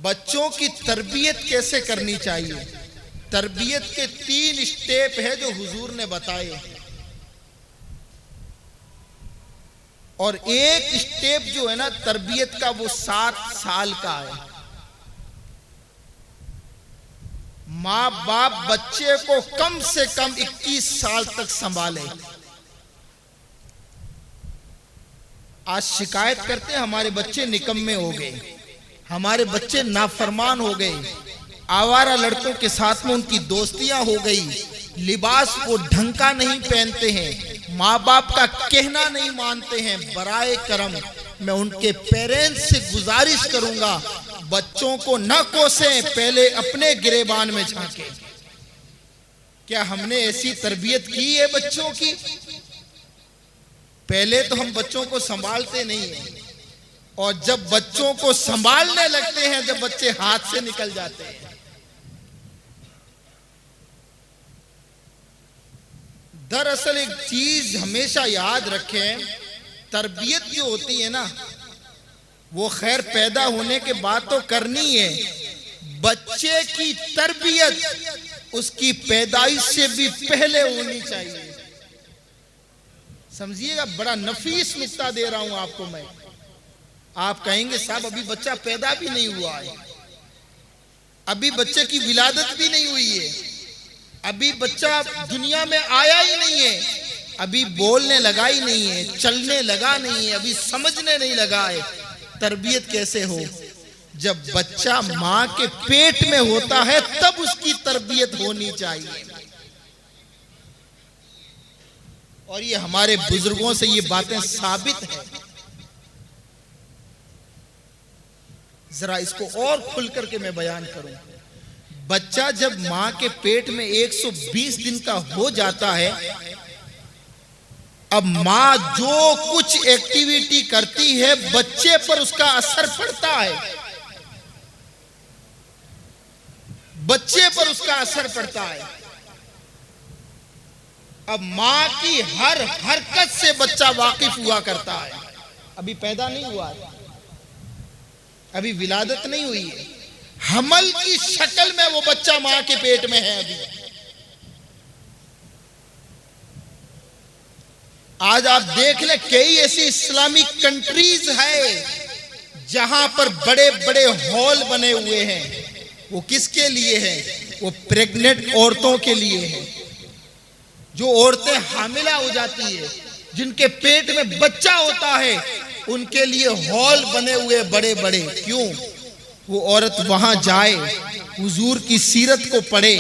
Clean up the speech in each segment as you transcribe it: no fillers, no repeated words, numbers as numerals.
बच्चों की तरबियत कैसे करनी चाहिए। तरबियत के 3 स्टेप है जो हुजूर ने बताए, और एक स्टेप जो है ना तरबियत का वो 7 साल का है। माँ बाप बच्चे को कम से कम 21 साल तक संभाले। आज शिकायत करते हैं हमारे बच्चे निकम्मे हो गए, हमारे बच्चे नाफरमान हो गए, आवारा लड़कों के साथ में उनकी दोस्तियां हो गई, लिबास वो ढंग का नहीं पहनते हैं, माँ बाप का कहना नहीं मानते हैं। बराए करम मैं उनके पेरेंट्स से गुजारिश करूंगा, बच्चों को न कोसें, पहले अपने गिरेबान में झांकें। क्या हमने ऐसी तरबियत की है बच्चों की? पहले तो हम बच्चों को संभालते नहीं हैं, और जब बच्चों को संभालने लगते हैं, जब बच्चे हाथ से निकल जाते हैं। दरअसल एक चीज हमेशा याद रखें, तरबियत जो होती है ना, वो खैर पैदा होने के बाद तो करनी है। बच्चे की तरबियत उसकी पैदाइश से भी पहले होनी चाहिए। समझिएगा, बड़ा नफीस नुक्ता दे रहा हूं आपको मैं। आप कहेंगे साहब अभी बच्चा पैदा भी नहीं हुआ है, अभी बच्चे की विलादत भी नहीं हुई है, अभी बच्चा दुनिया में आया ही नहीं है, अभी बोलने लगा ही नहीं है, चलने लगा नहीं है, अभी समझने नहीं लगा है। तरबियत कैसे हो? जब बच्चा मां के पेट में होता है तब उसकी तरबियत होनी चाहिए। और ये हमारे बुजुर्गों से ये बातें साबित है। जरा इसको और खुल करके मैं बयान करूं। बच्चा जब मां के पेट में 120 दिन का हो जाता है, अब मां जो कुछ एक्टिविटी करती है बच्चे पर उसका असर पड़ता है, बच्चे पर उसका असर पड़ता है। अब मां की हर हरकत से बच्चा वाकिफ हुआ करता है। अभी पैदा नहीं हुआ है, अभी विलादत नहीं हुई है, हमल की शक्ल में वो बच्चा मां के पेट में है अभी। आज आप देख ले, कई ऐसी इस्लामिक कंट्रीज है जहां पर बड़े बड़े हॉल बने हुए हैं। वो किसके लिए है? वो प्रेग्नेंट औरतों के लिए है। जो औरतें हामिला हो जाती है, जिनके पेट में बच्चा होता है, उनके लिए हॉल बने हुए बड़े बड़े। क्यों? वो औरत वहां जाए, हुजूर की सीरत को पढ़े,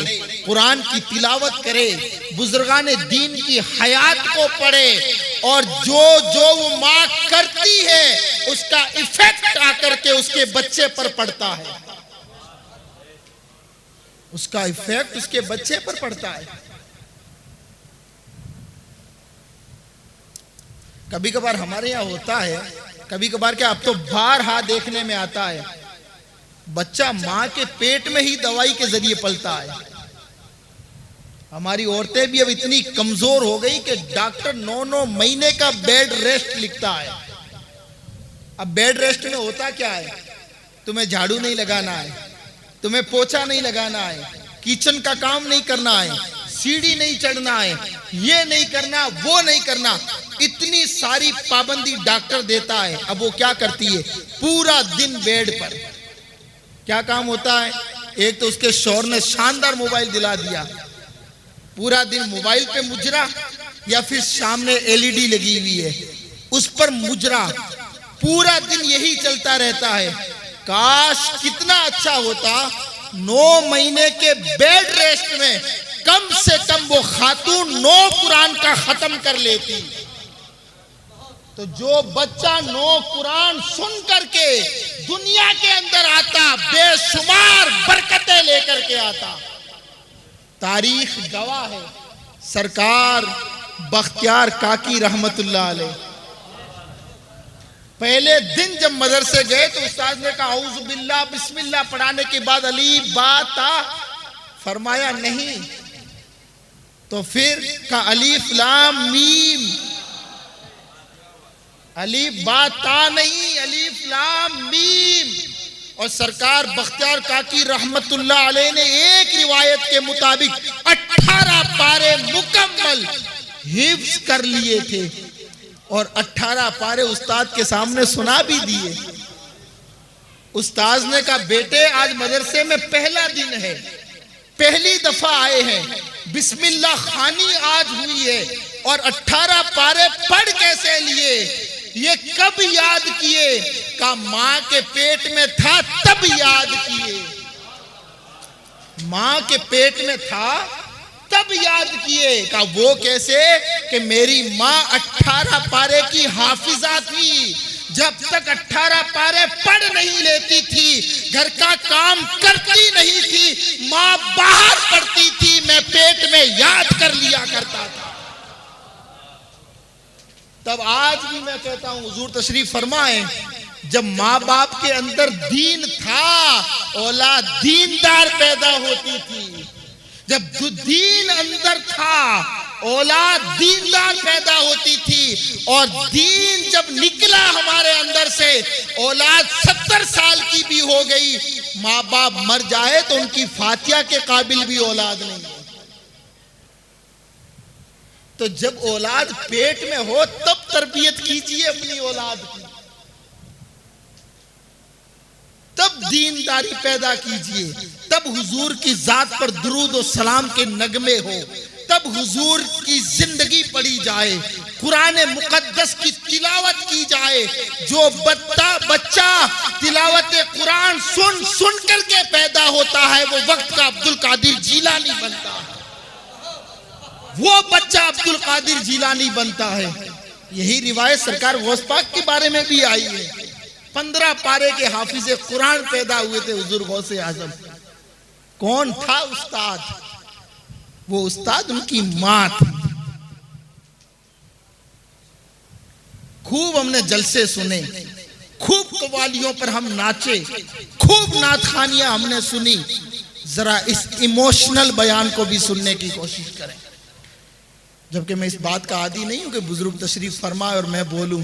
कुरान की तिलावत करे, बुजुर्गाने दीन की हयात को पढ़े, और जो जो वो मां करती है उसका इफेक्ट आकर के उसके बच्चे पर पड़ता है, उसका इफेक्ट उसके बच्चे पर पड़ता है। कभी कभार हमारे यहाँ होता है, कभी कभार क्या अब तो बारहा देखने में आता है, बच्चा मां के पेट में ही दवाई के जरिए पलता है। हमारी औरतें भी अब इतनी कमजोर हो गई कि डॉक्टर 9-9 महीने का बेड रेस्ट लिखता है। अब बेड रेस्ट में होता क्या है? तुम्हें झाड़ू नहीं लगाना है, तुम्हें पोछा नहीं लगाना है, किचन का काम नहीं करना है, सीढ़ी नहीं चढ़ना है, ये नहीं करना, वो नहीं करना, इतनी सारी पाबंदी डॉक्टर देता है। अब वो क्या करती है? पूरा दिन बेड पर। क्या काम होता है? एक तो उसके शौहर ने शानदार मोबाइल दिला दिया, पूरा दिन मोबाइल पे मुजरा, या फिर सामने एलईडी लगी हुई है उस पर मुजरा, पूरा दिन यही चलता रहता है। काश कितना अच्छा होता 9 महीने के बेड रेस्ट में कम से कम वो खातून 9 कुरान का खत्म कर लेती। तो जो बच्चा 9 कुरान सुन करके दुनिया के अंदर आता, बेशुमार बरकतें लेकर के आता। तारीख गवाह है। सरकार बख्तियार काकी रहमतुल्लाह अलैह पहले दिन जब मदरसे गए तो उस्ताद ने कहा औज़ु बिल्लाह बिस्मिल्लाह पढ़ाने के बाद अलीफ बा ता, फरमाया नहीं तो फिर का अलीफ लाम मीम, अलीफ बा ता नहीं, अलीफ लाम मीम। और सरकार बख्तियार काकी रहमतुल्लाह अलैह ने एक रिवायत के मुताबिक 18 पारे मुकम्मल हिफ्ज कर लिए थे और 18 पारे उस्ताद के सामने सुना भी दिए। उस्ताद ने कहा, बेटे आज मदरसे में पहला दिन है, पहली दफा आए हैं, बिस्मिल्लाह खानी आज हुई है और 18 पारे पढ़ कैसे लिए, ये कब याद किए? का मां के पेट में था तब याद किए, मां के पेट में था तब याद किए। का वो कैसे? कि मेरी मां 18 पारे की हाफिजा थी, जब तक 18 पारे पढ़ नहीं लेती थी, घर का काम करती नहीं थी, मां बाहर पढ़ती थी, मैं पेट में याद कर लिया करता था। तब आज भी मैं कहता हूं, हुजूर तशरीफ फरमाए, जब माँ बाप के अंदर दीन था, औलाद दीनदार पैदा होती थी। जब दीन अंदर था, औलाद दीनदार पैदा होती थी। और दीन जब निकला हमारे अंदर से, औलाद 70 साल की भी हो गई, माँ बाप मर जाए तो उनकी फातिया के काबिल भी औलाद नहीं है। तो जब औलाद पेट में हो तब तरबियत कीजिए अपनी औलाद की, तब दीनदारी पैदा कीजिए, तब हुजूर की जात पर दुरूद और सलाम के नगमे हो, तब हुजूर की जिंदगी पढ़ी जाए, कुरान मुकद्दस की तिलावत की जाए। जो बच्चा तिलावत कुरान सुन सुन करके पैदा होता है, वो वक्त का अब्दुल कादिर जीलानी बनता है, वो बच्चा अब्दुल कादिर जीलानी बनता है। यही रिवायत सरकार गौस पाक के बारे में भी आई है। 15 पारे के हाफिज कुरान पैदा हुए थे हुजूर गौसे आजम। कौन था उस्ताद? वो उस्ताद उनकी मां थी। खूब हमने जलसे सुने, खूब कवालियों पर हम नाचे, खूब नातखानियां हमने सुनी। जरा इस इमोशनल बयान को भी सुनने की कोशिश करें। जबकि मैं इस बात का आदी नहीं हूं कि बुजुर्ग तशरीफ फरमाए और मैं बोलूं,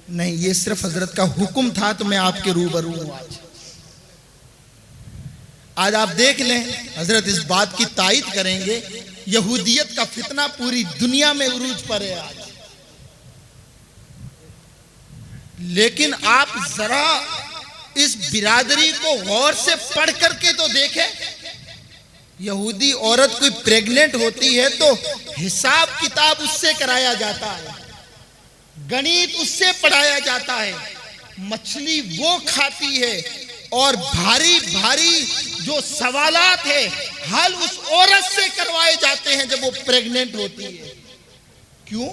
नहीं, ये सिर्फ हजरत का हुक्म था तो मैं आपके रूबरू हूं। आज आप देख लें, हजरत इस बात की तायद करेंगे, यहूदियत का फितना पूरी दुनिया में उरूज पर है आज। लेकिन आप जरा इस बिरादरी को गौर से पढ़ करके तो देखें। यहूदी औरत कोई प्रेग्नेंट होती है तो हिसाब किताब उससे कराया जाता है, गणित उससे पढ़ाया जाता है, मछली वो खाती है और भारी भारी जो सवालात है हल उस औरत से करवाए जाते हैं जब वो प्रेग्नेंट होती है। क्यों?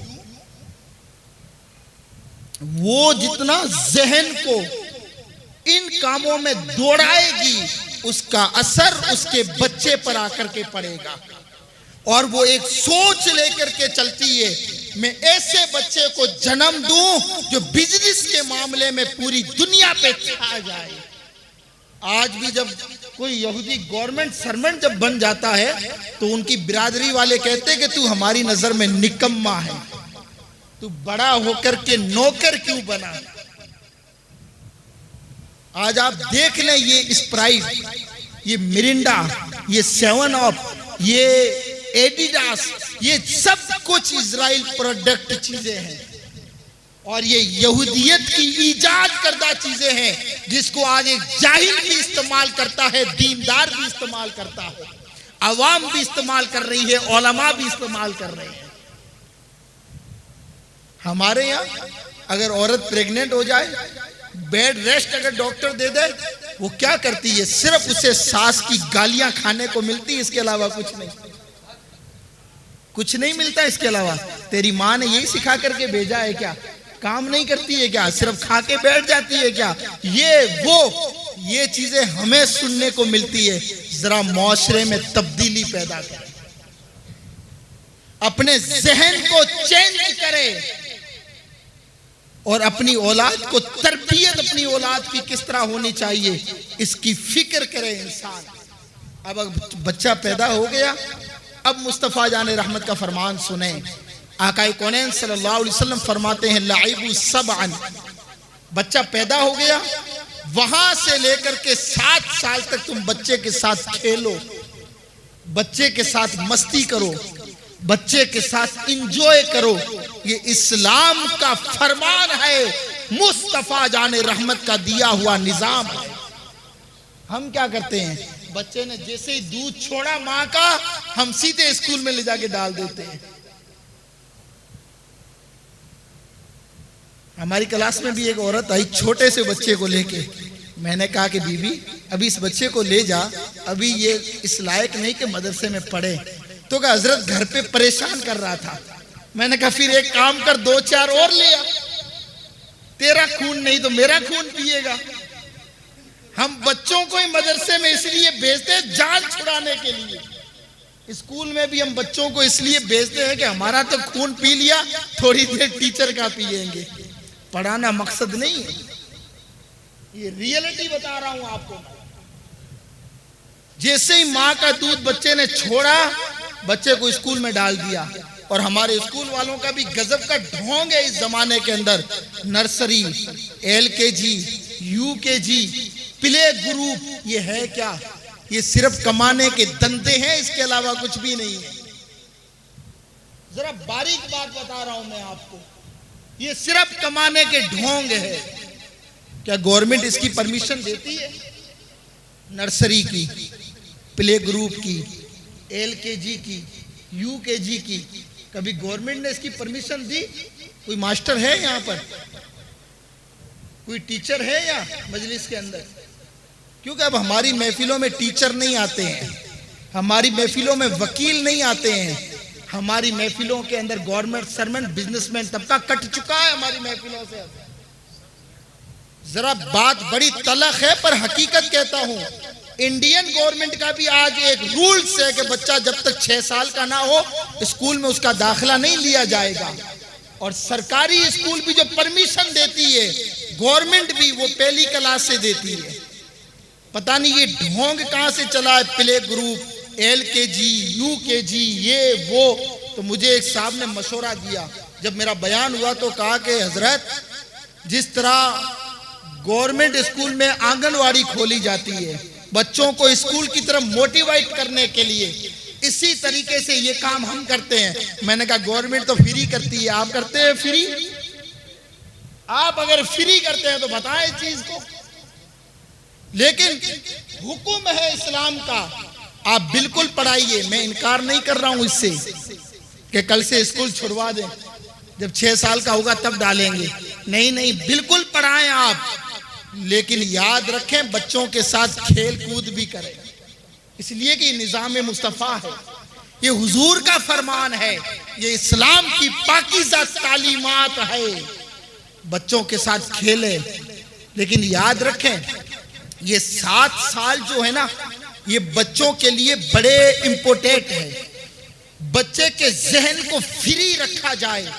वो जितना जहन को इन कामों में दौड़ाएगी, उसका असर उसके बच्चे पर आकर के पड़ेगा। और वो एक सोच लेकर के चलती है, मैं ऐसे बच्चे को जन्म दूं जो बिजनेस के मामले में पूरी दुनिया पे छा जाए। आज भी जब कोई यहूदी गवर्नमेंट सर्वेंट जब बन जाता है तो उनकी बिरादरी वाले कहते हैं कि तू हमारी नजर में निकम्मा है, तू बड़ा होकर के नौकर क्यों बना। आज आप देख लें, ये स्प्राइट, ये मिरिंडा, ये 7 अप, ये एडिडास, ये सब कुछ इजराइल प्रोडक्ट चीजें हैं और ये यहूदियत की ईजाद करदा चीजें हैं, जिसको आज एक जाहिल भी इस्तेमाल करता है, दीनदार भी इस्तेमाल करता है, अवाम भी इस्तेमाल कर रही है, उलमा भी इस्तेमाल कर रहे हैं। हमारे यहाँ अगर औरत प्रेग्नेंट हो जाए, बेड रेस्ट अगर डॉक्टर दे दे, वो क्या करती है? सिर्फ उसे सास की गालियां खाने को मिलती है, इसके अलावा कुछ नहीं, कुछ नहीं मिलता इसके अलावा। तेरी माँ ने यही सिखा करके भेजा है क्या? काम नहीं करती है क्या? सिर्फ खा के बैठ जाती है क्या? ये चीजें हमें सुनने को मिलती है। जरा मुआशरे में तब्दीली पैदा करें, अपने जहन को चेंज करें और अपनी औलाद को तरबियत, अपनी औलाद की किस तरह होनी चाहिए इसकी फिक्र करे इंसान। अब बच्चा पैदा हो गया, अब मुस्तफ़ा जान रहमत का फरमान सुने। आकाए कौनैन सल्लल्लाहु अलैहि वसल्लम फरमाते हैं, लाइबु सबअन, बच्चा पैदा हो गया, वहां से लेकर के 7 साल तक तुम बच्चे के साथ खेलो, बच्चे के साथ मस्ती करो, बच्चे के साथ इंजॉय करो। ये इस्लाम का फरमान है, मुस्तफा जाने रहमत का दिया हुआ निजाम है। हम क्या करते हैं, बच्चे ने जैसे ही दूध छोड़ा मां का, हम सीधे स्कूल में ले जाके डाल देते हैं। हमारी क्लास में भी एक औरत आई छोटे से बच्चे को लेके। मैंने कहा कि बीबी अभी इस बच्चे को ले जा, अभी ये इस लायक नहीं कि मदरसे में पढ़े। तो कहा हजरत घर पे परेशान कर रहा था। मैंने कहा फिर एक काम कर, 2-4 और ले आ, तेरा खून नहीं तो मेरा खून पिएगा। हम बच्चों को ही मदरसे में इसलिए भेजते हैं जान छुड़ाने के लिए। स्कूल में भी हम बच्चों को इसलिए भेजते हैं कि हमारा तो खून पी लिया, थोड़ी देर टीचर का पिएंगे। पढ़ाना मकसद नहीं है, ये रियलिटी बता रहा हूं आपको। जैसे ही मां का दूध बच्चे ने छोड़ा, बच्चे को स्कूल में डाल दिया। और हमारे स्कूल वालों का भी गजब का ढोंग है इस जमाने के अंदर। Nursery, LKG, UKG, play group, ये है क्या? ये सिर्फ कमाने के धंधे हैं, इसके अलावा कुछ भी नहीं है। जरा बारीक बात बता रहा हूं मैं आपको, ये सिर्फ कमाने के ढोंग है। क्या गवर्नमेंट इसकी परमिशन देती है? नर्सरी की, प्ले ग्रुप की, LKG की, UKG की, कभी गवर्नमेंट ने इसकी परमिशन दी? कोई मास्टर है यहां पर? कोई टीचर है यहाँ मजलिस के अंदर? क्योंकि अब हमारी महफिलों में टीचर नहीं आते हैं, हमारी महफिलों में वकील नहीं आते हैं, हमारी महफिलों के अंदर गवर्नमेंट सर्वेंट, बिजनेसमैन तबका कट चुका है हमारी महफिलों से। जरा बात बड़ी तलख है पर हकीकत कहता हूं, इंडियन गवर्नमेंट का भी आज एक रूल्स है कि बच्चा जब तक 6 साल का ना हो स्कूल में उसका दाखिला नहीं लिया जाएगा। और सरकारी स्कूल भी जो परमिशन देती है गवर्नमेंट भी, वो पहली क्लास से देती है। पता नहीं ये ढोंग कहां से चला है, प्ले ग्रुप, LKG, UKG, ये वो। तो मुझे एक साहब ने मशवरा दिया, जब मेरा बयान हुआ तो कहा कि हजरत, जिस तरह गवर्नमेंट स्कूल में आंगनवाड़ी खोली जाती है बच्चों को स्कूल की तरफ मोटिवेट करने के लिए, इसी तरीके से ये काम हम करते हैं। मैंने कहा गवर्नमेंट तो फ्री करती है, आप करते हैं फ्री? आप अगर फ्री करते हैं तो बताएं इस चीज को। लेकिन हुक्म है इस्लाम का, आप बिल्कुल पढ़ाइए। मैं इनकार नहीं कर रहा हूं इससे कि कल से स्कूल छुड़वा दें, जब 6 साल का होगा तब डालेंगे। नहीं नहीं, बिल्कुल पढ़ाएं आप, लेकिन याद रखें बच्चों के साथ खेल कूद भी करें, इसलिए कि निज़ाम मुस्तफ़ा है, ये हुजूर का फरमान है, ये इस्लाम की पाकीज़ा तालीमात है। बच्चों के साथ खेलें, लेकिन याद रखें ये 7 साल जो है ना, ये बच्चों के लिए बड़े इंपॉर्टेंट है। बच्चे के जहन को फ्री रखा जाए,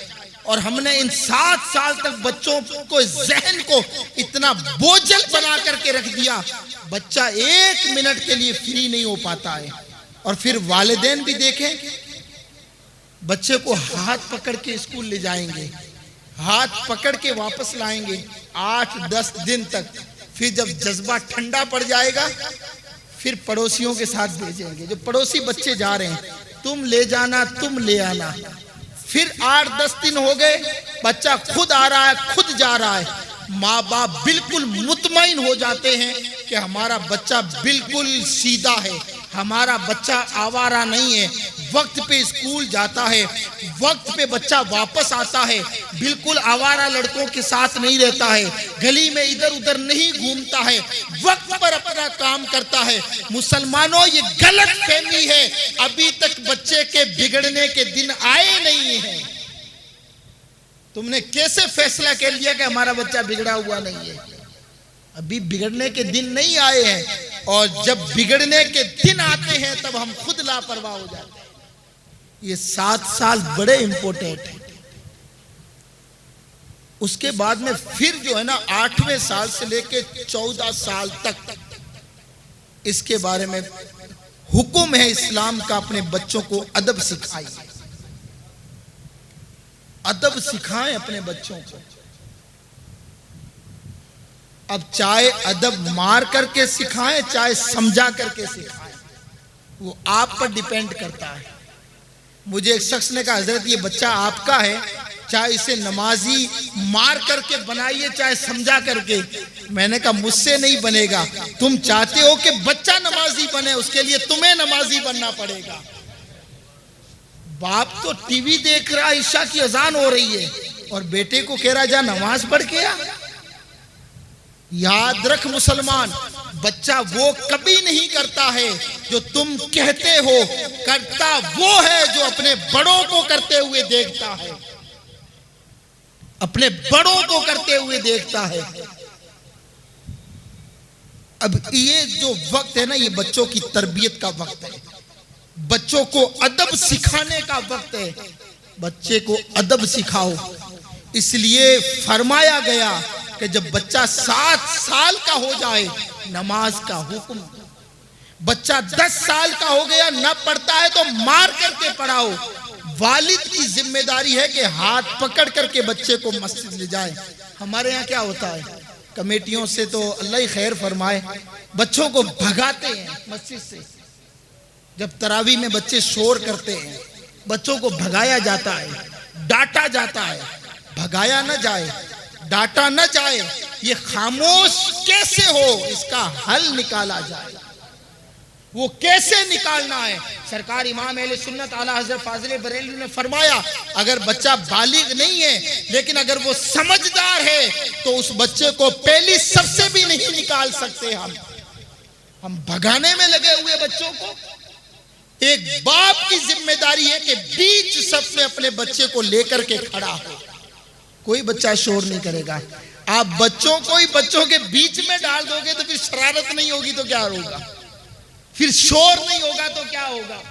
और हमने इन 7 साल तक बच्चों को जहन को इतना बोझल बना करके रख दिया, बच्चा 1 मिनट के लिए फ्री नहीं हो पाता है। और फिर वालिदैन भी देखें, बच्चे को हाथ पकड़ के स्कूल ले जाएंगे, हाथ पकड़ के वापस लाएंगे 8-10 दिन तक। फिर जब जज्बा ठंडा पड़ जाएगा फिर पड़ोसियों के साथ भेजेंगे, जो पड़ोसी बच्चे जा रहे हैं तुम ले जाना, तुम ले आना। फिर 8-10 दिन हो गए, बच्चा खुद आ रहा है, खुद जा रहा है। माँ बाप बिल्कुल मुतमईन हो जाते हैं कि हमारा बच्चा बिल्कुल सीधा है, हमारा बच्चा आवारा नहीं है, वक्त पे स्कूल जाता है, वक्त पे बच्चा वापस आता है, बिल्कुल आवारा लड़कों के साथ नहीं रहता है, गली में इधर उधर नहीं घूमता है, वक्त पर अपना काम करता है। मुसलमानों, ये गलत फहमी है, अभी तक बच्चे के बिगड़ने के दिन आए नहीं हैं। तुमने कैसे फैसला कर लिया कि हमारा बच्चा बिगड़ा हुआ नहीं है? अभी बिगड़ने के दिन नहीं आए हैं, और जब बिगड़ने के दिन आते हैं तब हम खुद लापरवाह हो जाते हैं। ये 7 साल बड़े इंपॉर्टेंट है। उसके बाद में फिर जो है ना 8वें साल से लेके 14 साल तक इसके बारे में हुक्म है इस्लाम का, अपने बच्चों को अदब सिखाइए, अदब सिखाएं अपने बच्चों को। अब चाहे अदब मार करके सिखाएं, चाहे समझा करके सिखाएं, वो आप पर डिपेंड करता है। मुझे एक शख्स ने कहा, हजरत ये बच्चा आपका है, चाहे इसे नमाजी मार करके बनाइए चाहे समझा करके। मैंने कहा मुझसे नहीं बनेगा, तुम चाहते हो कि बच्चा नमाजी बने, उसके लिए तुम्हें नमाजी बनना पड़ेगा। बाप तो टीवी देख रहा, ईशा की अजान हो रही है और बेटे को कह रहा जा नमाज पढ़ के आ। याद रख मुसलमान, बच्चा वो कभी नहीं करता है जो तुम कहते हो, करता वो है जो अपने बड़ों को करते हुए देखता है, अपने बड़ों को करते हुए देखता है। अब ये जो वक्त है ना, ये बच्चों की तरबियत का वक्त है, बच्चों को अदब सिखाने का वक्त है। बच्चे को अदब सिखाओ, इसलिए फरमाया गया कि जब बच्चा 7 साल का हो जाए नमाज का हुक्म। बच्चा 10 साल का हो गया न पढ़ता है तो मार करके पढ़ाओ। वालिद की जिम्मेदारी है कि हाथ पकड़ करके बच्चे को मस्जिद ले जाए। हमारे यहाँ क्या होता है, कमेटियों से तो अल्लाह ही खैर फरमाए, बच्चों को भगाते हैं मस्जिद से। जब तरावी में बच्चे शोर करते हैं, बच्चों को भगाया जाता है, डांटा जाता है। भगाया न जाए, डांटा न जाए, ये खामोश कैसे हो, इसका हल निकाला जाए। वो कैसे निकालना है? सरकार इमाम अहले सुन्नत आला हज़रत फाजिल बरेलवी ने फरमाया, अगर बच्चा बालिग नहीं है लेकिन अगर वो समझदार है तो उस बच्चे को पहली सबसे भी नहीं निकाल सकते हम भगाने में लगे हुए बच्चों को। एक बाप की जिम्मेदारी है कि बीच सब में अपने बच्चे को लेकर के खड़ा हो। कोई बच्चा शोर नहीं करेगा। आप बच्चों को ही बच्चों के बीच में डाल दोगे तो फिर शरारत नहीं होगी तो क्या होगा, फिर शोर नहीं होगा तो क्या होगा।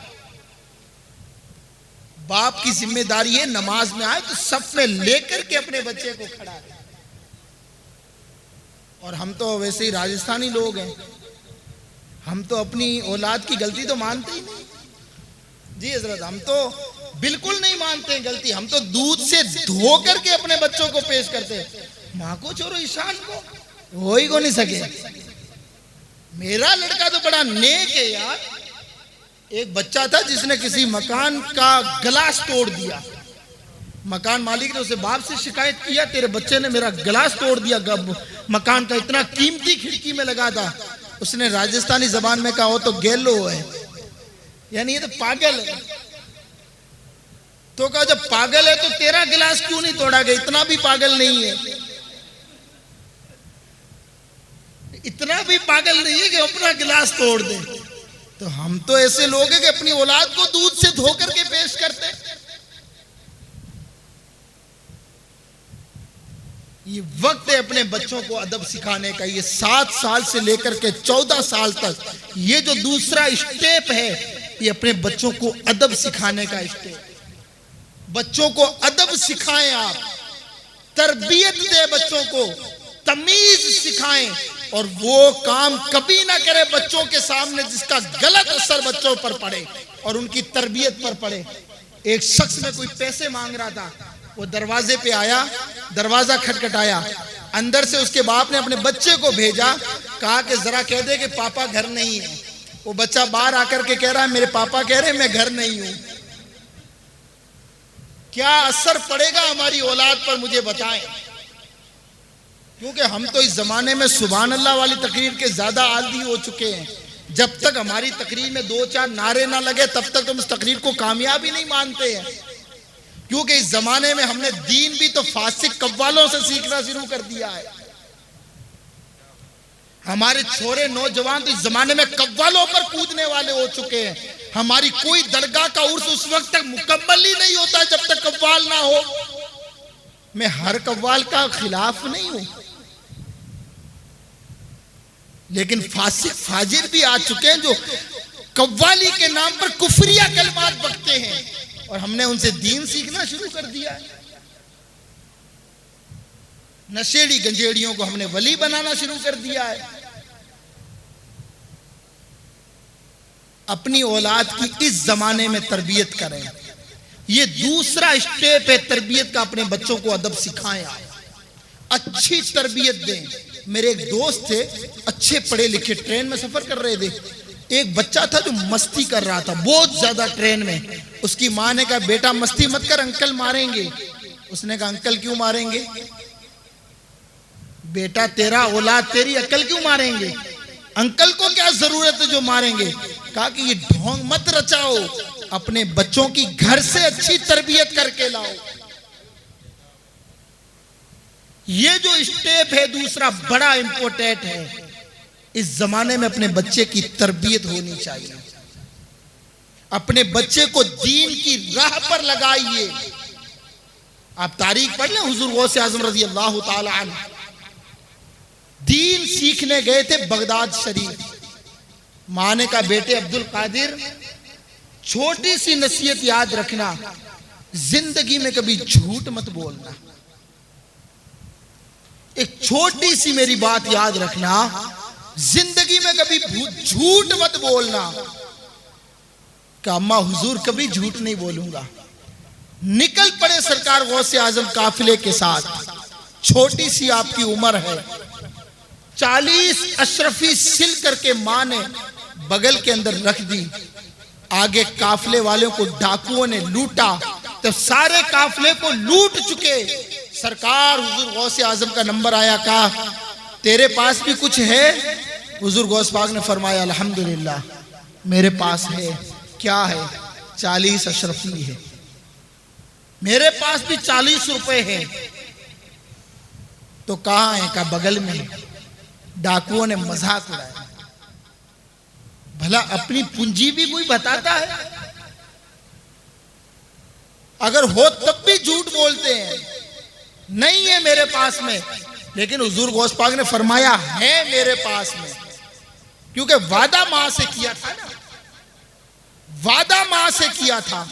बाप की जिम्मेदारी है नमाज में आए तो सब में लेकर के अपने बच्चे को खड़ा है। और हम तो वैसे ही राजस्थानी लोग हैं, हम तो अपनी औलाद की गलती तो मानते ही नहीं। जी हजरत, हम तो बिल्कुल नहीं मानते हैं गलती। हम तो दूध से धो करके अपने बच्चों को पेश करते हैं। माँ को छोड़ो, ईशान को हो ही को नहीं सके। मेरा लड़का तो बड़ा नेक है यार। एक बच्चा था जिसने किसी मकान का गिलास तोड़ दिया। मकान मालिक ने उसे बाप से शिकायत किया, तेरे बच्चे ने मेरा गिलास तोड़ दिया, मकान का इतना कीमती खिड़की में लगा था। उसने राजस्थानी जबान में कहा, वो तो गेलो है, यानी ये तो पागल है। तो कहा जब पागल है तो तेरा गिलास क्यों नहीं तोड़ा गया? इतना भी पागल नहीं है, इतना भी पागल नहीं है कि अपना गिलास तोड़ दे। तो हम तो ऐसे लोग हैं कि अपनी औलाद को दूध से धो करके पेश करते। ये वक्त है अपने बच्चों को अदब सिखाने का। ये 7 साल से लेकर के 14 साल तक ये जो दूसरा स्टेप है, ये अपने बच्चों को अदब सिखाने का स्टेप। बच्चों को अदब सिखाएं, आप तरबियत दे, बच्चों को तमीज सिखाएं और वो काम कभी ना करे बच्चों के सामने जिसका गलत असर बच्चों पर पड़े और उनकी तरबियत पर पड़े। एक शख्स में कोई पैसे मांग रहा था, वो दरवाजे पे आया, दरवाजा खटखटाया, अंदर से उसके बाप ने अपने बच्चे को भेजा, कहा कि जरा कह दे कि पापा घर नहीं है। वो बच्चा बाहर आकर के कह रहा है मेरे पापा कह रहे हैं मैं घर नहीं हूं। क्या असर पड़ेगा हमारी औलाद पर, मुझे बताएं। क्योंकि हम तो इस जमाने में सुभान अल्लाह वाली तकरीर के ज्यादा आदी हो चुके हैं। जब तक हमारी तकरीर में 2-4 नारे ना लगे तब तक हम इस तकरीर को कामयाब ही नहीं मानते हैं। क्योंकि इस जमाने में हमने दीन भी तो फासिक कव्वालों से सीखना शुरू कर दिया है। हमारे छोरे नौजवान तो इस जमाने में कव्वालों पर कूदने वाले हो चुके हैं। हमारी कोई दरगाह का उर्स उस वक्त तक मुकम्मल ही नहीं होता जब तक कव्वाल ना हो। मैं हर कव्वाल का खिलाफ नहीं हूं, लेकिन फासिक फाजिर भी आ चुके हैं जो कव्वाली के नाम पर कुफरिया कलमात बकते हैं और हमने उनसे दीन सीखना शुरू कर दिया है। नशेड़ी गंजेड़ियों को हमने वली बनाना शुरू कर दिया है। अपनी औलाद की इस जमाने में तरबियत करें। ये दूसरा स्टेप है तरबियत का। अपने बच्चों को अदब सिखाएं, अच्छी तरबियत दें। मेरे एक दोस्त थे, अच्छे पढ़े लिखे, ट्रेन में सफर कर रहे थे। एक बच्चा था जो मस्ती कर रहा था बहुत ज्यादा ट्रेन में। उसकी माँ ने कहा, बेटा मस्ती मत कर, अंकल मारेंगे। उसने कहा, अंकल क्यों मारेंगे? बेटा तेरा औलाद तेरी अक्ल क्यों मारेंगे? अंकल को क्या जरूरत है जो मारेंगे? कहा कि ये ढोंग मत रचाओ, अपने बच्चों की घर से अच्छी तरबियत करके लाओ। ये जो स्टेप है दूसरा बड़ा इंपॉर्टेंट है। इस जमाने में अपने बच्चे की तरबियत होनी चाहिए। अपने बच्चे को दीन की राह पर लगाइए। आप तारीख पढ़ लें, हुजूर गौसे आजम रजी अल्लाह ताला अन्हु दीन सीखने गए थे बगदाद शरीफ। मां ने कहा, बेटे अब्दुल कादिर, छोटी सी नसीहत याद रखना, जिंदगी में कभी झूठ मत बोलना। एक छोटी सी मेरी बात याद रखना, जिंदगी में कभी झूठ मत बोलना। कहा, अम्मा हुजूर कभी झूठ नहीं बोलूंगा। निकल पड़े सरकार गौसे आजम काफिले के साथ। छोटी सी आपकी उम्र है। 40 अशरफी सिल करके मां ने बगल के अंदर रख दी। आगे काफिले वालों को डाकुओं ने लूटा। तो सारे काफिले को लूट चुके। सरकार हुजूर गौसे आजम का नंबर आया, कहा, तेरे पास भी कुछ है? हुजूर गौस पाक ने फरमाया, अल्हम्दुलिल्लाह मेरे पास है। क्या है? 40 अशरफी है। मेरे पास भी 40 रुपए है। तो कहां है? का बगल में। डाकुओं ने मजाक उड़ाया, भला अपनी पूंजी भी कोई बताता है? अगर हो तब भी झूठ बोलते हैं, नहीं है मेरे पास में। लेकिन हुजूर गौस पाक ने फरमाया, है मेरे पास में, क्योंकि वादा मां से किया था ना, वादा मां से किया था।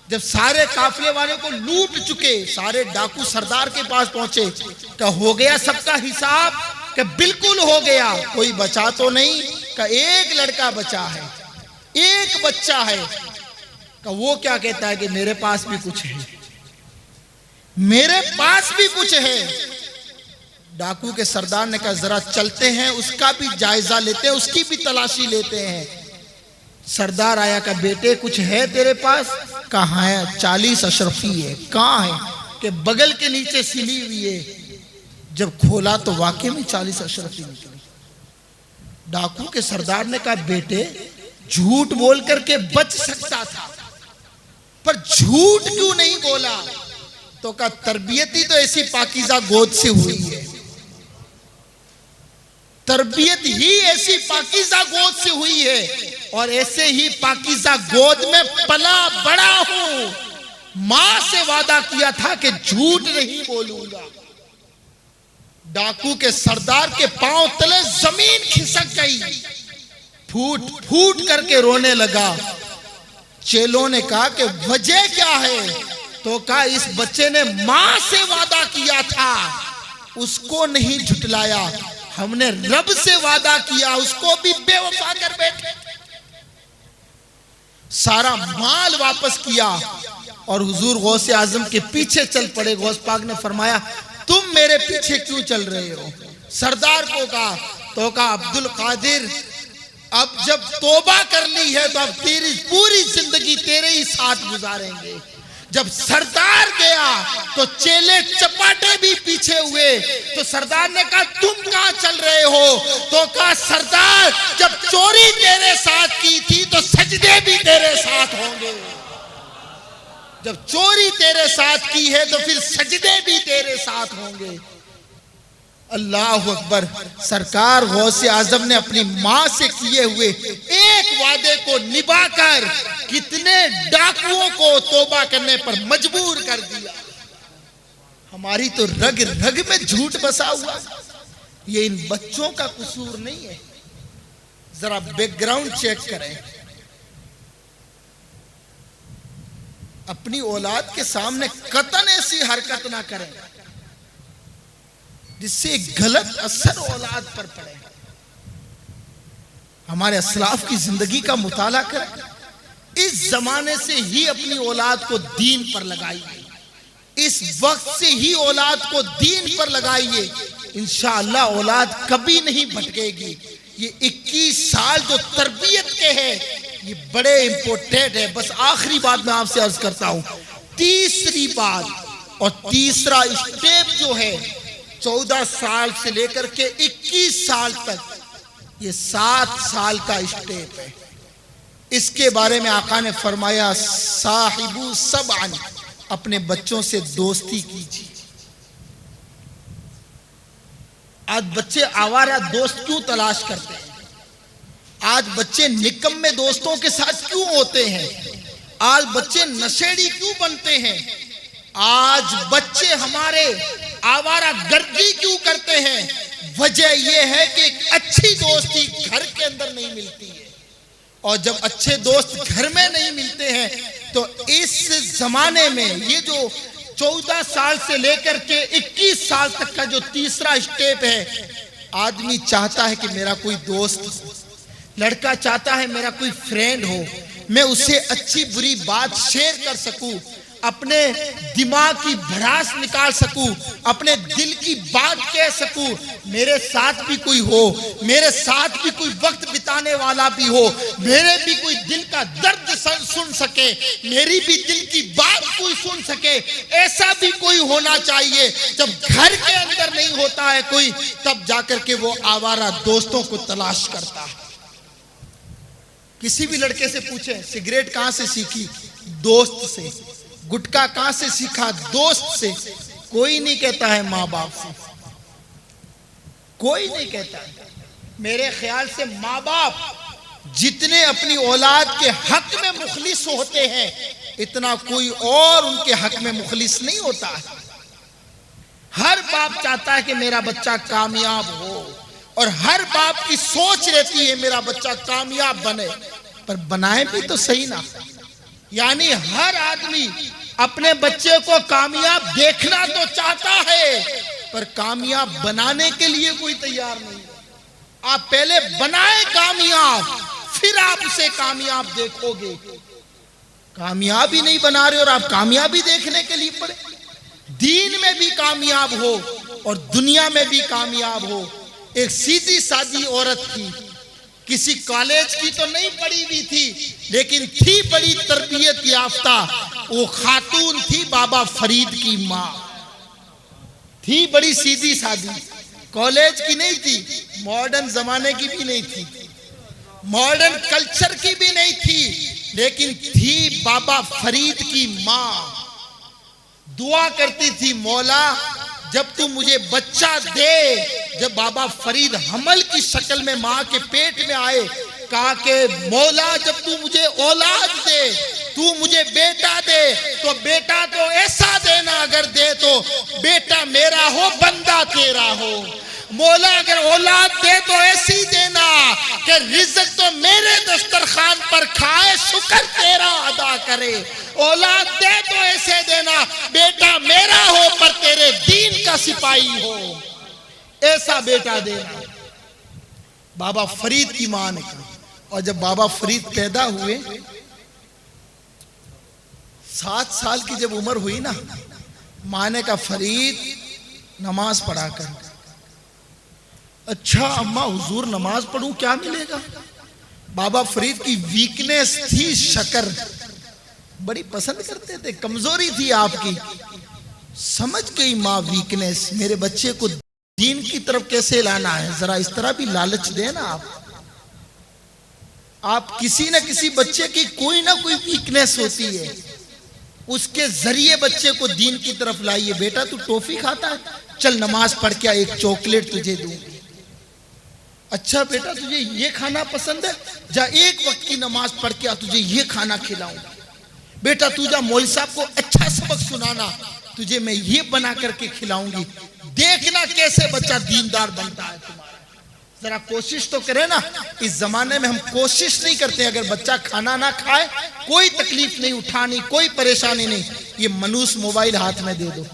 जब सारे काफिले वाले को लूट चुके, सारे डाकू सरदार के पास पहुंचे, का हो गया सबका हिसाब? का बिल्कुल हो गया, कोई बचा तो नहीं? का एक लड़का बचा है, एक बच्चा है। का वो क्या कहता है कि मेरे पास भी कुछ है, मेरे पास भी कुछ है। डाकू के सरदार ने कहा, जरा चलते हैं, उसका भी जायजा लेते हैं, उसकी भी तलाशी लेते हैं। सरदार आया, का बेटे कुछ है तेरे पास? कहाँ है? 40 अशरफी है। कहाँ है? कि बगल के नीचे सिली हुई है। जब खोला तो वाकई में 40 अशरफी निकली। डाकू के सरदार ने कहा, बेटे झूठ बोल करके बच सकता था, पर झूठ क्यों नहीं बोला? तो कहा, तरबियत ही तो ऐसी पाकीज़ा गोद से हुई है, तरबियत ही ऐसी पाकीज़ा गोद से हुई है, और ऐसे ही पाकीज़ा गोद में पला बड़ा हूं। मां से वादा किया था कि झूठ नहीं बोलूंगा। डाकू के सरदार के पांव तले जमीन खिसक गई, फूट फूट करके रोने लगा। चेलों ने कहा कि वजह क्या है? तो कहा, इस बच्चे ने मां से वादा किया था, उसको नहीं झुटलाया। हमने रब से वादा किया, उसको भी बेवफा कर बैठे। सारा माल वापस किया और हुजूर गौसे आजम के पीछे चल पड़े। गौस पाक ने फरमाया, तुम मेरे पीछे क्यों चल रहे हो? सरदार को कहा, तो कहा, अब्दुल कादिर, अब जब तौबा कर ली है तो अब तेरी पूरी जिंदगी तेरे ही साथ गुजारेंगे। जब सरदार गया तो चेले चपाटे भी पीछे हुए। तो सरदार ने कहा, तुम कहां चल रहे हो? तो कहा, सरदार जब चोरी तेरे साथ की थी तो सजदे भी तेरे साथ होंगे। जब चोरी तेरे साथ की है तो फिर सजदे भी तेरे साथ होंगे। अल्लाह अकबर। सरकार गौसे आजम ने अपनी मां से किए हुए एक वादे को निभाकर कितने डाकुओं को तौबा करने पर मजबूर कर दिया। हमारी तो रग रग में झूठ बसा हुआ। ये इन बच्चों का कसूर नहीं है। जरा बैकग्राउंड चेक करें। अपनी औलाद के सामने कतन ऐसी हरकत ना करें जिससे गलत असर औलाद पर पड़े। हमारे असलाफ की जिंदगी का मुताला करें। इस जमाने से ही अपनी औलाद को दीन पर लगाइए। इस वक्त से ही औलाद को दीन पर लगाइए। इंशाअल्लाह औलाद कभी नहीं भटकेगी। ये 21 साल जो तरबियत के हैं ये बड़े इंपॉर्टेंट है। बस आखिरी बात मैं आपसे अर्ज करता हूं, तीसरी बात और तीसरा स्टेप जो है 14 साल से लेकर के 21 साल तक, ये 7 साल का स्टेप है। इसके बारे में आका ने फरमाया साहिबू सबअन, अपने बच्चों से दोस्ती कीजिए। आज बच्चे आवारा दोस्त क्यों तलाश करते हैं? आज बच्चे निकम्मे दोस्तों के साथ क्यों होते हैं? आज बच्चे नशेड़ी क्यों बनते हैं? आज बच्चे हमारे आवारा गर्दी क्यों करते हैं? वजह यह है कि अच्छी दोस्ती घर के अंदर नहीं मिलती है, और जब अच्छे दोस्त घर में नहीं मिलते हैं तो इस जमाने में ये जो 14 साल से लेकर के 21 साल तक का जो तीसरा स्टेप है, आदमी चाहता है कि मेरा कोई दोस्त हो, लड़का चाहता है मेरा कोई फ्रेंड हो, मैं उससे अच्छी बुरी बात शेयर कर सकूं, अपने दिमाग की भड़ास निकाल सकूं, अपने दिल की बात कह सकूं, मेरे साथ भी कोई हो, मेरे साथ भी कोई वक्त बिताने वाला भी हो, मेरे भी कोई दिल का दर्द सुन सके, मेरी भी दिल की बात कोई सुन सके, ऐसा भी कोई होना चाहिए। जब घर के अंदर नहीं होता है कोई, तब जाकर के वो आवारा दोस्तों को तलाश करता है। किसी भी लड़के से पूछे सिगरेट कहां से सीखी? दोस्त से। गुटखा कहां से सीखा? दोस्त से। कोई नहीं कहता है माँ बाप से, कोई नहीं कहता है। मेरे ख्याल से माँ बाप जितने अपनी औलाद के हक में मुखलिस होते हैं, इतना कोई और उनके हक में मुखलिस नहीं होता है। हर बाप चाहता है कि मेरा बच्चा कामयाब हो, और हर बाप की सोच रहती है मेरा बच्चा कामयाब बने, पर बनाए भी तो सही ना। यानी हर आदमी अपने बच्चे को कामयाब देखना तो चाहता है, पर कामयाब बनाने के लिए कोई तैयार नहीं। आप पहले बनाए कामयाब, फिर आप उसे कामयाब देखोगे। कामयाबी नहीं बना रहे और आप कामयाबी देखने के लिए पड़े। दीन में भी कामयाब हो और दुनिया में भी कामयाब हो। एक सीधी सादी औरत थी, किसी कॉलेज की तो नहीं पढ़ी हुई थी, लेकिन थी बड़ी तरबियत याफ्ता। वो खातून थी बाबा फरीद की माँ, थी बड़ी सीधी सादी, कॉलेज की नहीं थी, मॉडर्न जमाने की भी नहीं थी, मॉडर्न कल्चर की भी नहीं थी, लेकिन थी बाबा फरीद की माँ। दुआ करती थी, मौला जब तू मुझे बच्चा दे। जब बाबा फरीद हमल की शक्ल में माँ के पेट में आए, कहा कि मौला जब तू मुझे औलाद दे, तू मुझे बेटा दे, तो बेटा तो ऐसा देना, अगर दे तो बेटा मेरा हो बंदा तेरा हो। मौला अगर औलाद दे तो ऐसी देना कि रिज़्क़ तो मेरे दस्तरखान पर खाए, शुक्र तेरा अदा करे। औलाद दे तो ऐसे देना बेटा मेरा हो पर तेरे दीन का सिपाही हो, ऐसा बेटा देना। बाबा फरीद की मां ने कहा। और जब बाबा फरीद पैदा हुए, 7 साल की जब उम्र हुई ना, मां ने कहा फरीद नमाज पढ़ा कर। अच्छा अम्मा हुजूर नमाज पढ़ूं क्या मिलेगा? बाबा फरीद की वीकनेस थी शक्कर, बड़ी पसंद करते थे, कमजोरी थी आपकी। समझ गई माँ वीकनेस, मेरे बच्चे को दीन की तरफ कैसे लाना है, जरा इस तरह भी लालच देना। आप किसी न किसी बच्चे की कोई ना कोई वीकनेस होती है, उसके जरिए बच्चे को दीन की तरफ लाइए। बेटा तू टॉफी खाता है, चल नमाज पढ़ के एक चॉकलेट तुझे दूंगी। अच्छा बेटा तुझे ये खाना पसंद है, जा एक वक्त की नमाज पढ़ के आ, तुझे ये खाना खिलाऊंगा। बेटा तू जा मौलवी साहब को अच्छा सबक सुनाना, तुझे मैं ये बना करके खिलाऊंगी। देखना कैसे बच्चा दीनदार बनता है तुम्हारा। जरा कोशिश तो करें ना। इस जमाने में हम कोशिश नहीं करते। अगर बच्चा खाना ना खाए, कोई तकलीफ नहीं उठानी, कोई परेशानी नहीं, ये मनूस मोबाइल हाथ में दे दो,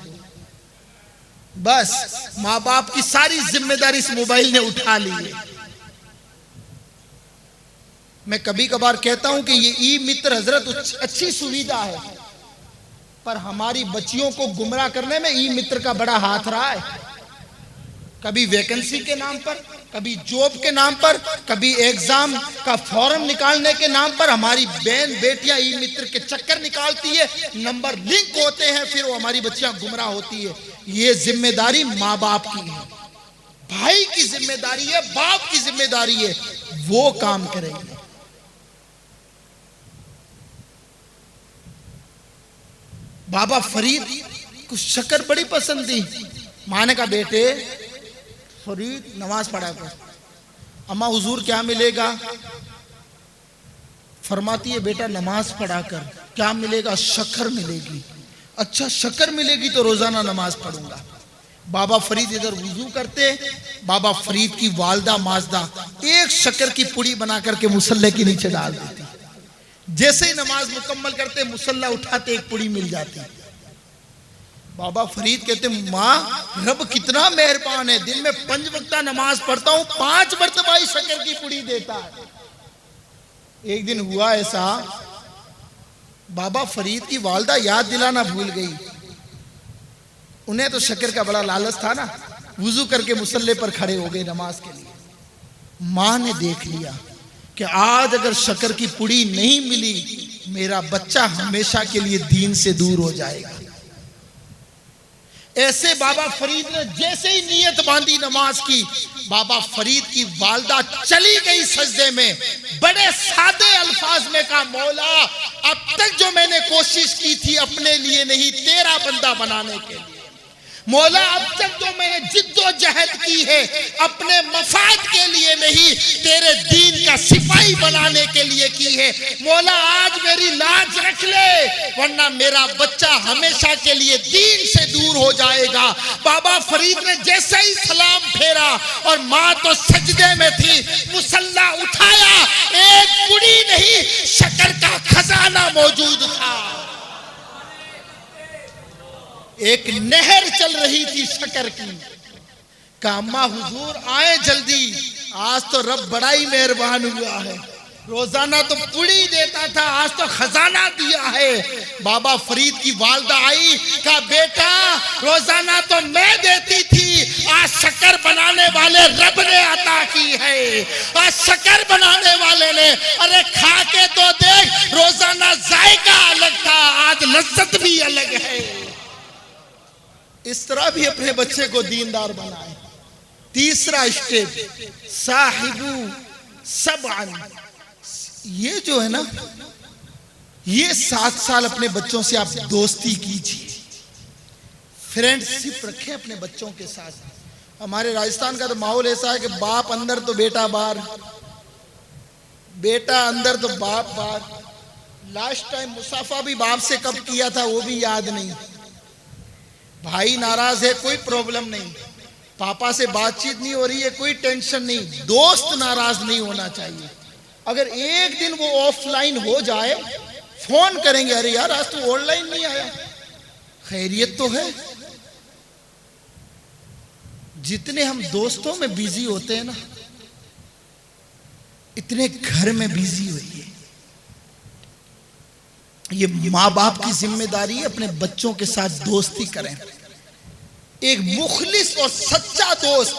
बस माँ बाप की सारी जिम्मेदारी इस मोबाइल ने उठा ली है। मैं कभी कभार कहता हूं कि ये ई मित्र हजरत अच्छी सुविधा है, पर हमारी बच्चियों को गुमराह करने में ई मित्र का बड़ा हाथ रहा है। कभी वैकेंसी के नाम पर, कभी जॉब के नाम पर, कभी एग्जाम का फॉर्म निकालने के नाम पर हमारी बहन बेटियां ई मित्र के चक्कर निकालती है, नंबर लिंक होते हैं, फिर वो हमारी बच्चियां गुमराह होती है। ये जिम्मेदारी माँ बाप की है, भाई की जिम्मेदारी है, बाप की जिम्मेदारी है, वो काम करेंगे। बाबा फरीद को शक्कर बड़ी पसंद थी। माँ ने कहा बेटे फरीद नमाज पढ़ा कर। अम्मा हुजूर क्या मिलेगा? फरमाती है बेटा नमाज पढ़ा कर क्या मिलेगा? शक्कर मिलेगी। अच्छा शक्कर मिलेगी तो रोजाना नमाज पढ़ूंगा। बाबा फरीद इधर वुजू करते, बाबा फरीद की वालदा माजदा एक शक्कर की पुड़ी बना करके मुसल्ले के नीचे डाल देती। जैसे ही नमाज मुकम्मल करते मुसल्ला उठाते एक पुड़ी मिल जाती। बाबा फरीद कहते माँ रब कितना मेहरबान है, दिन में 5 वक्त नमाज पढ़ता हूँ, 5 मरतबा ही शक्कर की पुड़ी देता है। एक दिन हुआ ऐसा, बाबा फरीद की वालदा याद दिलाना भूल गई। उन्हें तो शक्कर का बड़ा लालच था ना, वुजू करके मुसल्ले पर खड़े हो गए नमाज के लिए। माँ ने देख लिया कि आज अगर शक्कर की पुड़ी नहीं मिली मेरा बच्चा हमेशा के लिए दीन से दूर हो जाएगा। ऐसे बाबा फरीद ने जैसे ही नियत बांधी नमाज की, बाबा फरीद की वालदा चली गई सजदे में, बड़े सादे अल्फाज में कहा मौला अब तक जो मैंने कोशिश की थी अपने लिए नहीं तेरा बंदा बनाने के लिए, मौला अब तक जो मैंने जिद्दोजहद की है अपने मफाद के लिए नहीं तेरे दीन का सिपाही बनाने के लिए की है, मौला आज मेरी लाज रख ले वरना मेरा बच्चा हमेशा के लिए दीन से दूर हो जाएगा। बाबा फरीद ने जैसे ही सलाम फेरा और माँ तो सजदे में थी, मुसल्ला उठाया, एक पुड़ी नहीं शक्कर का खजाना मौजूद था। एक नहर चल रही थी शक्कर की। कहा अम्मा हुजूर आए जल्दी, आज तो रब बड़ा ही मेहरबान हुआ है, रोजाना तो पुड़ी देता था आज तो खजाना दिया है। बाबा फरीद की वालदा आई, कहा बेटा रोजाना तो मैं देती थी, आज शक्कर बनाने वाले रब ने अता की है, आज शक्कर बनाने वाले ने, अरे खा के तो देख रोजाना जायका अलग था आज लज्जत भी अलग है। इस तरह भी अपने बच्चे को दीनदार बनाए। तीसरा स्टेप साहिबू सबअन, ये जो है ना ये 7 साल अपने बच्चों से आप दोस्ती कीजिए, फ्रेंडशिप रखें अपने बच्चों के साथ। हमारे राजस्थान का तो माहौल ऐसा है कि बाप अंदर तो बेटा बाहर, बेटा अंदर तो बाप बाहर। लास्ट टाइम मुसाफा भी बाप से कब किया था वो भी याद नहीं। भाई नाराज है कोई प्रॉब्लम नहीं, पापा से बातचीत नहीं हो रही है कोई टेंशन नहीं, दोस्त नाराज नहीं होना चाहिए। अगर एक दिन वो ऑफलाइन हो जाए फोन करेंगे, अरे यार आज तो ऑनलाइन नहीं आया, खैरियत तो है। जितने हम दोस्तों में बिजी होते हैं ना इतने घर में बिजी होइए। ये माँ बाप की जिम्मेदारी है अपने बच्चों के साथ दोस्ती करें। एक मुखलिस और सच्चा दोस्त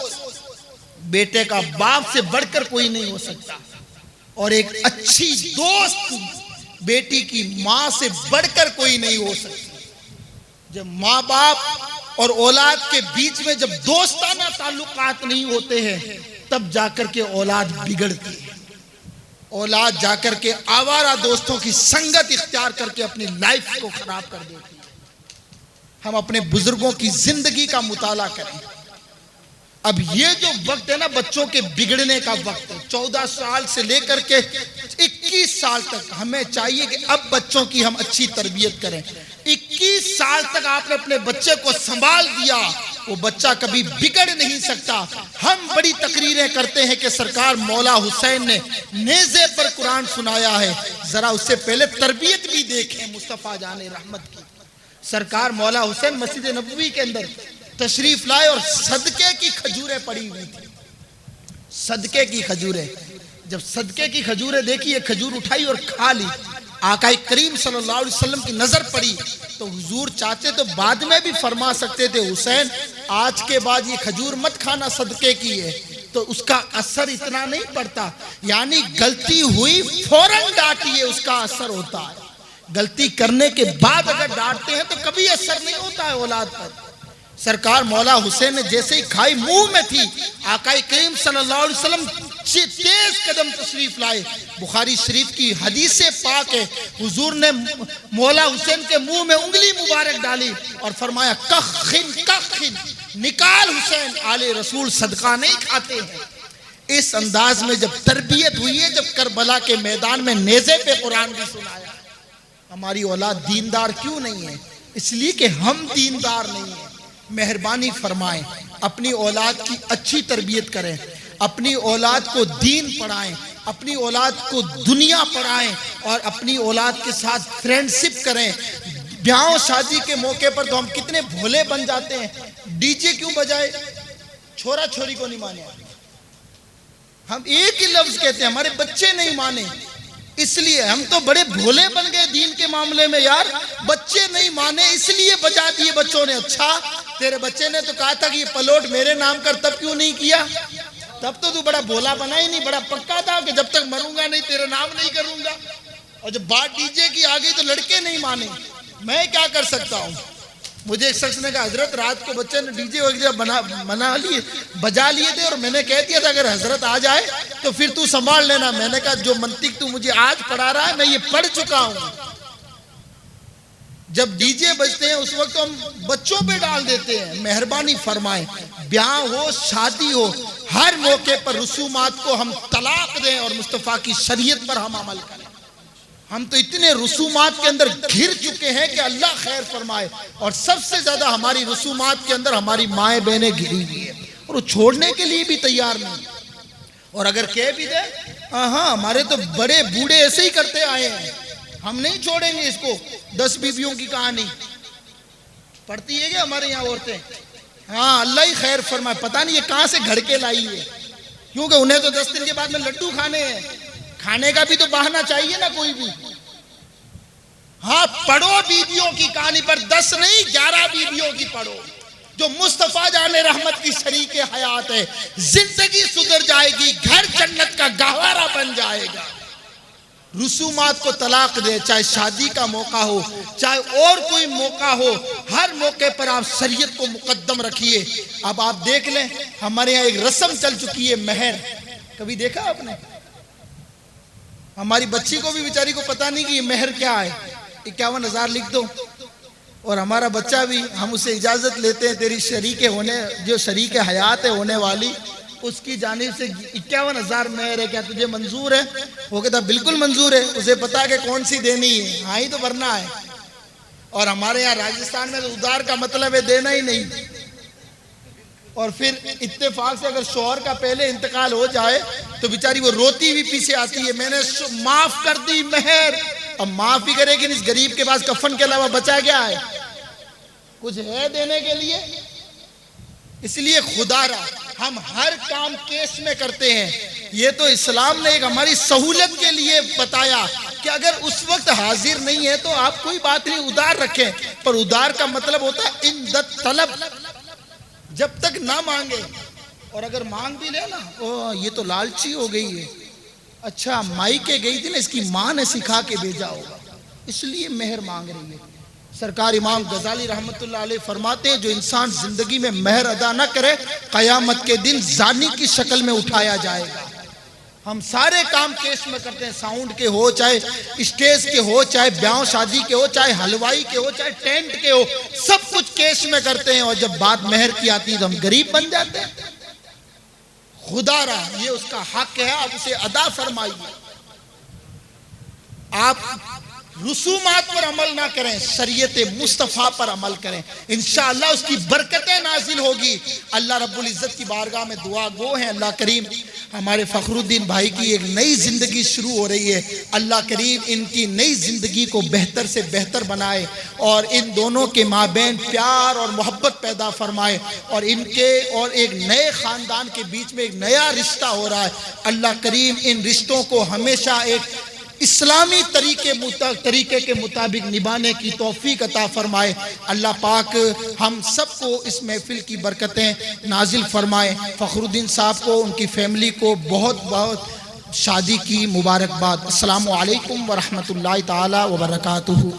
बेटे का बाप से बढ़कर कोई नहीं हो सकता, और एक अच्छी दोस्त बेटी की माँ से बढ़कर कोई नहीं हो सकती। जब माँ बाप और औलाद के बीच में जब दोस्ताना ताल्लुकात नहीं होते हैं तब जाकर के औलाद बिगड़ती है। औलाद जाकर के आवारा दोस्तों की संगत इख्तियार करके अपनी लाइफ को खराब कर देती है। हम अपने बुजुर्गों की जिंदगी का मुताला करें। अब ये जो वक्त है ना बच्चों के बिगड़ने का वक्त है, 14 साल से लेकर के 21 साल तक हमें चाहिए कि अब बच्चों की हम अच्छी तरबियत करें। 21 साल तक आपने अपने बच्चे को संभाल दिया, वो बच्चा कभी बिगड़ नहीं सकता। हम बड़ी तकरीरें करते हैं कि सरकार मौला हुसैन ने नेज़े पर कुरान सुनाया है, जरा उससे पहले तरबियत भी देखें मुस्तफ़ा जाने रहमत की। सरकार मौला हुसैन मस्जिद नबवी के अंदर तशरीफ लाए और सदके की खजूरें पड़ी हुई थी। सदके की खजूरें, जब सदके की खजूरें देखी, एक खजूर उठाई और खा ली। आका करीम सल्लल्लाहु अलैहि वसल्लम की नजर पड़ी तो हुजूर चाहते तो बाद में भी फरमा सकते थे, हुसैन आज के बाद ये खजूर मत खाना, सदके की है, तो उसका असर इतना नहीं पड़ता। यानी गलती हुई फौरन डांटिए, उसका असर होता है। गलती करने के बाद अगर डांटते हैं तो कभी असर नहीं होता है औलाद पर। सरकार मौला हुसैन ने जैसे ही खाई मुंह में थी, आका करीम सल्लल्लाहु अलैहि वसल्लम तेज कदम तशरीफ लाए। बुखारी शरीफ की हदीस पाक है, हुजूर ने मौला हुसैन के मुंह में उंगली मुबारक डाली और फरमाया कखिन कखिन, निकाल हुसैन, आले रसूल सदका नहीं खाते हैं। इस अंदाज में जब तरबियत हुई है, जब करबला के मैदान में नेज़े पे कुरान भी सुनाया। हमारी औलाद दीनदार क्यों नहीं है? इसलिए कि हम दीनदार नहीं हैं। मेहरबानी फरमाएं, अपनी औलाद की अच्छी तरबियत करें, अपनी औलाद को दीन पढ़ाएं, अपनी औलाद को दुनिया पढ़ाएं और अपनी औलाद के साथ फ्रेंडशिप करें। ब्याह शादी के मौके पर तो हम कितने भोले बन जाते हैं। डीजे क्यों बजाए? छोरा छोरी को नहीं माने, हम एक ही लफ्ज कहते हैं, हमारे बच्चे नहीं माने, इसलिए हम तो बड़े भोले बन गए दीन के मामले में यार। बच्चे नहीं माने इसलिए बजा दिए बच्चों ने। अच्छा, तेरे बच्चे ने तो कहा था कि ये पलोट मेरे नाम कर, तब क्यों नहीं किया? तब तो तू बड़ा भोला बना ही नहीं, बड़ा पक्का था कि जब तक मरूंगा नहीं तेरे नाम नहीं करूंगा। और जब बात डीजे की आ गई तो लड़के नहीं माने। मैं क्या कर सकता हूँ? मुझे एक शख्स ने कहा, हजरत रात को बच्चे ने डीजे वगैरह बना लिए, बजा लिए थे और मैंने कह दिया था अगर हजरत आ जाए तो फिर तू संभाल लेना। मैंने कहा जो मंतिक तू मुझे आज पढ़ा रहा है मैं ये पढ़ चुका हूँ। जब डीजे बजते हैं उस वक्त तो हम बच्चों पे डाल देते हैं। मेहरबानी फरमाएं, ब्याह हो शादी हो, हर मौके पर रसूमात को हम तलाक दें और मुस्तफ़ा की शरीयत पर हम अमल करें। हम तो इतने रसूमात के अंदर घिर चुके हैं कि अल्लाह खैर फरमाए। और सबसे ज्यादा हमारी रसूमात के अंदर हमारी माएँ बहनें घिरी हुई है और वो छोड़ने के लिए भी तैयार नहीं। और अगर कह भी दे, हाँ हमारे तो बड़े बूढ़े ऐसे ही करते आए हैं, हम नहीं छोड़ेंगे इसको। 10 बीवियों की कहानी पढ़ती है क्या हमारे यहाँ औरतें? हाँ अल्लाह ही खैर फरमाए। पता नहीं ये कहाँ से घर के लाई है, क्योंकि उन्हें तो 10 दिन के बाद में लड्डू खाने हैं। खाने का भी तो बहाना चाहिए ना कोई भी। हाँ पढ़ो बीवियों की कहानी, पर 10 नहीं 11 बीवियों की पढ़ो जो मुस्तफा जाने रहमत की शरीके हयात है। जिंदगी सुधर जाएगी, घर जन्नत का गहवारा बन जाएगा। रसूमात को तलाक दे, चाहे शादी का मौका हो चाहे और कोई मौका हो, हर मौके पर आप शरीयत को मुकद्दम रखिए। अब आप देख लें, हमारे यहाँ एक रस्म चल चुकी है मेहर, कभी देखा आपने? हमारी बच्ची को भी बेचारी को पता नहीं कि ये मेहर क्या है। 51,000 लिख दो और हमारा बच्चा भी, हम उससे इजाजत लेते हैं तेरी शरीके होने, जो शरीके हयात है होने वाली, उसकी जानिब से 51,000 मेहर है, क्या तुझे मंजूर है? वो कहता बिल्कुल मंजूर है। उसे पता है कि कौन सी देनी है, हाँ ही तो भरना है। और हमारे यहाँ राजस्थान में तो उधार का मतलब है देना ही नहीं। और फिर इत्तेफाक से अगर शौहर का पहले इंतकाल हो जाए तो बेचारी वो रोती भी पीछे आती है, मैंने माफ कर दी मेहर। अब माफ भी करेगी, इस गरीब के पास कफन के अलावा बचा क्या है? कुछ है देने के लिए? इसलिए खुदारा हम हर काम केस में करते हैं। ये तो इस्लाम ने एक हमारी सहूलत के लिए बताया कि अगर उस वक्त हाजिर नहीं है तो आप कोई बात नहीं, उधार रखें। पर उधार का मतलब होता है इंदत तलब, जब तक ना मांगे। और अगर मांग भी ले ना, ओ ये तो लालची हो गई है। अच्छा माई के गई थी ना, इसकी माँ ने सिखा के भेजा होगा, इसलिए मेहर मांग रही है। सरकार इमाम गजाली रहमतुल्लाह अलैह फरमाते हैं, जो इंसान जिंदगी में मेहर अदा न करे कयामत के दिन जानी की शक्ल में उठाया जाएगा। हम सारे काम केस में करते हैं, साउंड के हो, चाहे स्टेज के हो, चाहे ब्याह शादी के हो, चाहे हलवाई के हो, चाहे टेंट के हो, सब कुछ केस में करते हैं। और जब बात मेहर की आती है तो हम गरीब बन जाते हैं। खुदारा ये उसका हक है, आप उसे अदा फरमाइए। आप रसूमात पर अमल ना करें, शरीयत मुस्तफ़ा पर अमल करें, इंशाअल्लाह उसकी बरकतें नाजिल होगी। अल्लाह रब्बुल इज़्ज़त की बारगाह में दुआ गो हैं, अल्लाह करीम हमारे फ़खरुद्दीन भाई की एक नई ज़िंदगी शुरू हो रही है। अल्लाह करीम इनकी नई ज़िंदगी को बेहतर से बेहतर बनाए और इन दोनों के माबैन प्यार और मोहब्बत पैदा फरमाए और इनके और एक नए ख़ानदान के बीच में एक नया रिश्ता हो रहा है। अल्लाह करीम इन रिश्तों को हमेशा एक इस्लामी तरीके के मुताबिक निभाने की तौफीक अता फरमाए। अल्लाह पाक हम सबको इस महफिल की बरकतें नाजिल फरमाए। फ़खरुद्दीन साहब को, उनकी फैमिली को बहुत बहुत शादी की मुबारकबाद। अस्सलामु अलैकुम व रहमतुल्लाहि ताला व बरकातुहू।